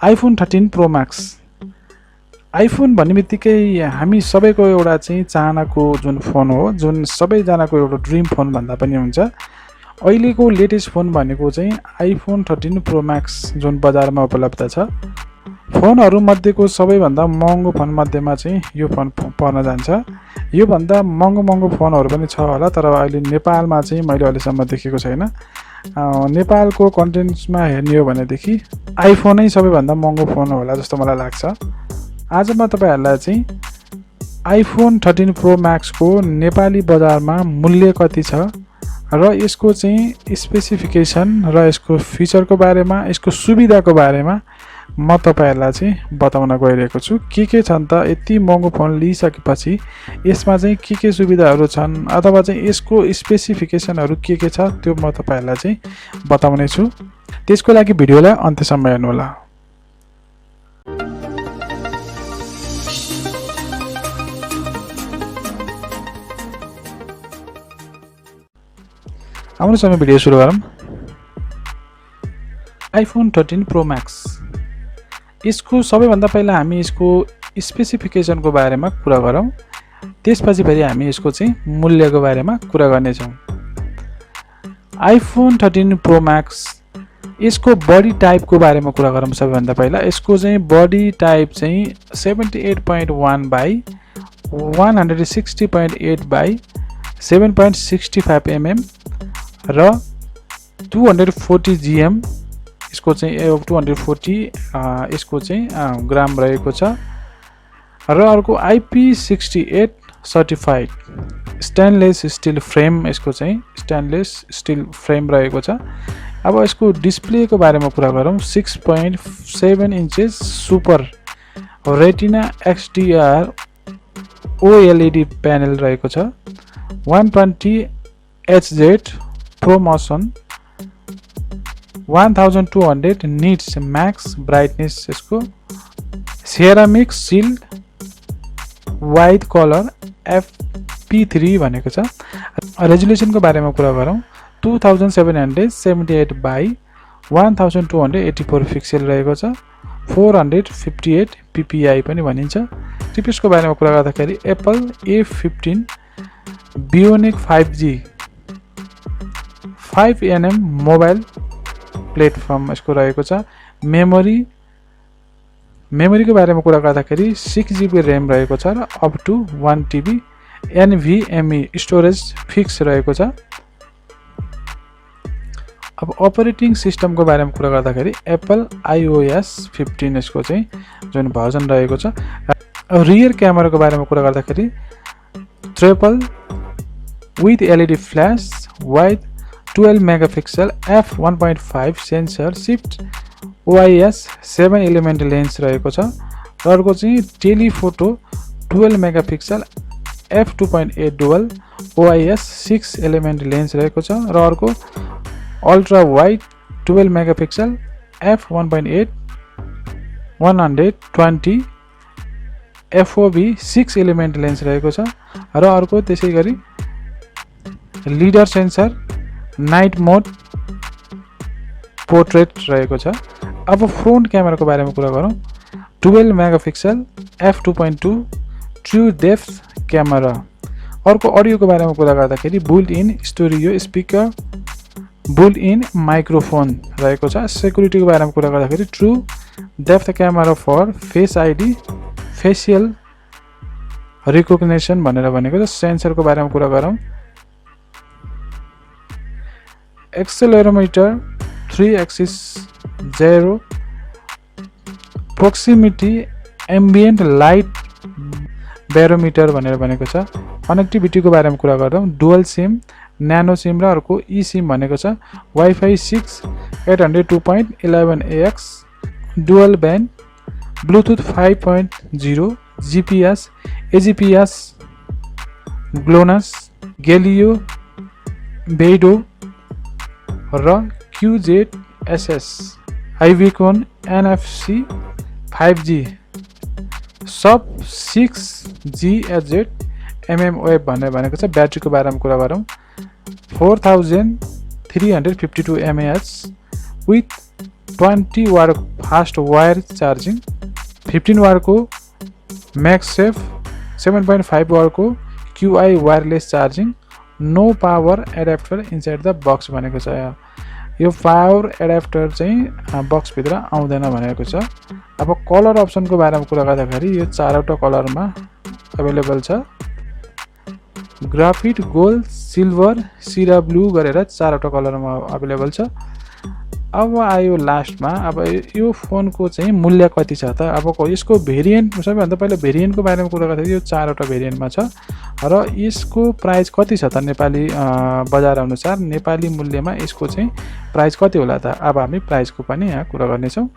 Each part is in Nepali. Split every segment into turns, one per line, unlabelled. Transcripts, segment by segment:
IPhone 13 pro max. आइफोन भन्ने बित्तिकै हामी सबैको एउटा चाहिँ चाहनाको जुन फोन हो, जुन सबैजनाको एउटा ड्रिम फोन भन्दा पनि हुन्छ। अहिलेको लेटेस्ट फोन भनेको चाहिँ आइफोन 13 प्रो मैक्स जुन बजारमा उपलब्ध छ। फोनहरू मध्येको सबैभन्दा महँगो फोन मध्येमा चाहिँ यो फोन पर्न जान्छ। यो भन्दा महँगो फोनहरू पनि छ होला, तर अहिले नेपालमा चाहिँ मैले अहिलेसम्म देखेको छैन। नेपालको कन्टेन्ट्समा हेर्ने हो भनेदेखि आइफोनै सबैभन्दा महँगो फोन होला जस्तो मलाई लाग्छ। आज म तपाईहरुलाई चाहिँ आइफोन 13 प्रो मैक्स को नेपाली बजारमा मूल्य कति छ र यसको चाहिँ स्पेसिफिकेसन र यसको फिचरको बारेमा, यसको सुविधाको बारेमा म तपाईहरुलाई चाहिँ बताउन गइरहेको छु। के छन् त यति महँगो फोन लिइसकेपछि यसमा चाहिँ के सुविधाहरू छन् अथवा चाहिँ यसको स्पेसिफिकेसनहरू के छ त्यो म तपाईहरुलाई चाहिँ बताउने छु। त्यसको लागि भिडियोलाई अन्त्यसम्म हेर्नु होला। आउनुहोस् हामी भिडियो सुरु गरौँ। आइफोन 13 प्रो मैक्स, यसको सबैभन्दा पहिला हामी यसको स्पेसिफिकेसनको बारेमा कुरा गरौँ, त्यसपछि फेरि हामी यसको चाहिँ मूल्यको बारेमा कुरा गर्नेछौँ। आइफोन 13 प्रो मैक्स यसको बडी टाइपको बारेमा कुरा गरौँ। सबैभन्दा पहिला यसको चाहिँ बडी टाइप चाहिँ 78.1 बाई 160.8 बाई 7.65 mm र 240 GM यसको चाहिँ 240 यसको चाहिँ ग्राम रहेको छ र अर्को IP68 certified stainless steel frame, यसको चाहिँ स्टेनलेस स्टील फ्रेम रहेको छ। अब यसको डिस्प्लेको बारेमा कुरा गरौँ। 6.7 inches super retina XDR OLED panel रहेको छ। 120 Hz ProMotion 1200 nits max brightness, यसको ceramic shield white colour FP3 भनेको छ। रेजुलेसनको बारेमा कुरा गरौँ। 2778 बाई 1284 पिक्सल रहेको छ। 458 ppi पनि भनिन्छ। टिपिसको बारेमा कुरा गर्दाखेरि Apple A15 bionic 5G 5nm mobile platform यसको रहेको छ। मेमोरीको बारेमा कुरा गर्दाखेरि 6GB र्याम रहेको छ र up to 1TB NVMe storage fix रहेको छ। अब अपरेटिङ सिस्टमको बारेमा कुरा गर्दाखेरि एप्पल iOS 15 यसको चाहिँ जुन भर्जन रहेको छ। रियर क्यामेराको बारेमा कुरा गर्दाखेरि triple with LED flash wide 12 megapixel f1.5 sensor shift OIS 7 element lens रहेको छ। र अर्को चाहिँ telephoto 12 megapixel f2.8 dual OIS 6 element lens रहेको छ। र अर्को ultra wide 12 megapixel f1.8 120 FOV 6 element lens रहेको छ। र अर्को त्यसै गरी लिडर सेन्सर नाइट मोड पोर्ट्रेट रहेको छ। अब फ्रन्ट क्यामेराको बारेमा कुरा गरौँ। 12 megapixel f2.2 true depth camera. अर्को अडियोको बारेमा कुरा गर्दाखेरि built in stereo speaker built in microphone रहेको छ। सेक्युरिटीको बारेमा कुरा गर्दाखेरि true depth camera for face ID facial recognition भनेर भनेको छ। सेन्सरको बारेमा कुरा गरौँ। Accelerometer 3 axis 0 proximity ambient light barometer भनेर भनेको छ। कनेक्टिभिटीको बारेमा कुरा गर्दा डुअल सिम न्यानो सिम र अर्को ई सिम भनेको छ। WiFi 6 802.11ax dual band Bluetooth 5.0 GPS AGPS GLONASS Galileo BeiDou र QZSS आइभिकोन NFC 5G सब 6GHz mmWave भनेर भनेको छ। ब्याट्रीको बारेमा कुरा गरौँ। 4352 mAh with 20 watt fast wire charging, 15 वाटको म्याक्सेफ, 7.5 वाटको Qi wireless charging, no power adapter inside the box भनेको छ। यो पावर एडाप्टर चाहिँ बक्सभित्र आउँदैन भनेको छ। अब कलर अप्सनको बारेमा कुरा गर्दाखेरि यो 4वटा कलरमा अभाइलेबल छ। ग्राफिट, गोल्ड, सिल्भर, सिरा ब्लू गरेर 4वटा कलरमा अभाइलेबल छ। अब आयो लास्टमा, अब यो फोनको चाहिँ मूल्य कति छ त? अब यसको भेरिएन्ट, सबैभन्दा पहिला भेरिएन्टको बारेमा कुरा गर्दाखेरि यो 4वटा भेरिएन्टमा छ र यसको प्राइस कति छ त? नेपाली बजार अनुसार नेपाली मूल्यमा यसको चाहिँ प्राइस कति होला त? अब हामी प्राइसको पनि यहाँ कुरा गर्नेछौँ।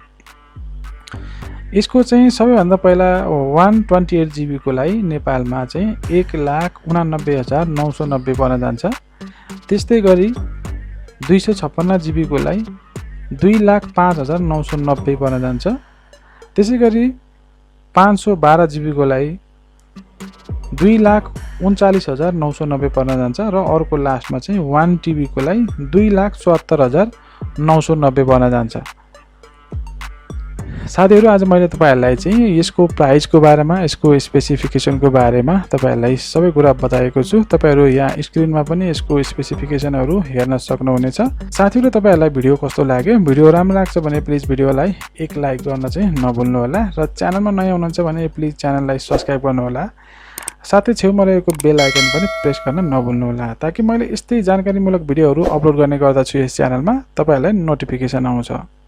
यसको चाहिँ सबैभन्दा पहिला 128 GB को लागि नेपालमा चाहिँ 1,89,990 पर्न जान्छ। त्यस्तै गरी 256 GB को लागि 2,05,990 पर्न जान्छ। त्यसै गरी 512 GB को लागि 2,39,990 पर्न जान्छ र अर्को लास्टमा चाहिँ 1 TB को लागि 2,77,990 पर्न जान्छ। साथीहरु, आज मैले तपाईहरुलाई चाहिँ यसको प्राइसको बारेमा, यसको स्पेसिफिकेसनको बारेमा तपाईहरुलाई सबै कुरा बताएको छु। तपाईहरु यहाँ स्क्रिनमा पनि यसको स्पेसिफिकेसनहरु हेर्न सक्नुहुनेछ। साथीहरु, तपाईहरुलाई भिडियो कस्तो लाग्यो? भिडियो राम्रो लाग्छ भने प्लिज भिडियोलाई एक लाइक गर्न चाहिँ नभुल्नु होला र च्यानलमा नयाँ हुनुहुन्छ भने प्लिज च्यानललाई सब्स्क्राइब गर्नु होला। साथै छेउमा रहेको बेल आइकन पनि प्रेस गर्न नभुल्नु होला, ताकि मैले यस्तै जानकारीमूलक भिडियोहरु अपलोड गर्ने गर्दछु यस च्यानलमा, तपाईहरुलाई नोटिफिकेसन आउँछ।